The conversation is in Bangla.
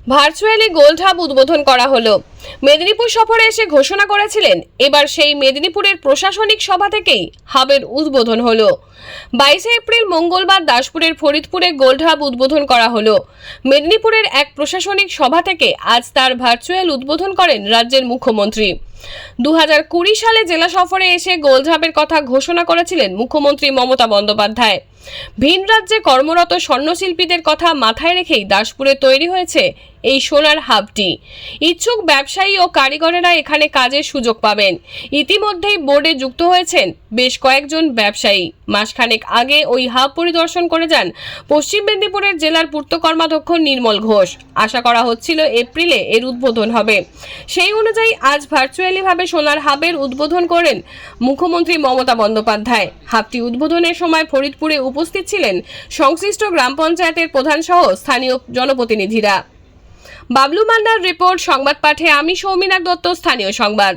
ভার্চুয়ালি গোল্ড হাব উদ্বোধন করা হলো। মেদিনীপুর সফরে এসে ঘোষণা করেছিলেন, এবার সেই মেদিনীপুরের প্রশাসনিক সভা থেকেই হাবের উদ্বোধন হলো। 22 এপ্রিল মঙ্গলবার দাসপুরের ফরিদপুরে গোল্ড হাব উদ্বোধন করা হলো। মেদিনীপুরের এক প্রশাসনিক সভা থেকে আজ তার ভার্চুয়াল উদ্বোধন করেন রাজ্যের মুখ্যমন্ত্রী। 2020 সালে জেলা সফরে এসে গোল্ড হাবের কথা ঘোষণা করেছিলেন মুখ্যমন্ত্রী মমতা বন্দ্যোপাধ্যায়। ভিন রাজ্যে কর্মরত স্বর্ণশিল্পীদের কথা মাথায় রেখেই দাসপুরে তৈরি হয়েছে এই সোনার হাবটি। ইচ্ছুক ব্যবসায়ী ও কারিগরেরা এখানে কাজের সুযোগ পাবেন। ইতিমধ্যেই বোর্ডে যুক্ত হয়েছেন বেশ কয়েকজন ব্যবসায়ী। মাসখানেক আগে ওই হাব পরিদর্শন করে যান পশ্চিম মেদিনীপুরের জেলার পূর্ত কর্মাধ্যক্ষ নির্মল ঘোষ। আশা করা হচ্ছিল এপ্রিলে এর উদ্বোধন হবে। সেই অনুযায়ী আজ ভার্চুয়ালি ভাবে সোনার হাবের উদ্বোধন করেন মুখ্যমন্ত্রী মমতা বন্দ্যোপাধ্যায়। হাবটি উদ্বোধনের সময় ফরিদপুরে উপস্থিত ছিলেন সংশ্লিষ্ট গ্রাম পঞ্চায়েতের প্রধান সহ স্থানীয় জনপ্রতিনিধিরা। বাবলু মান্নার রিপোর্ট, সংবাদ পাঠে আমি সৌমিনাথ দত্ত, স্থানীয় সংবাদ।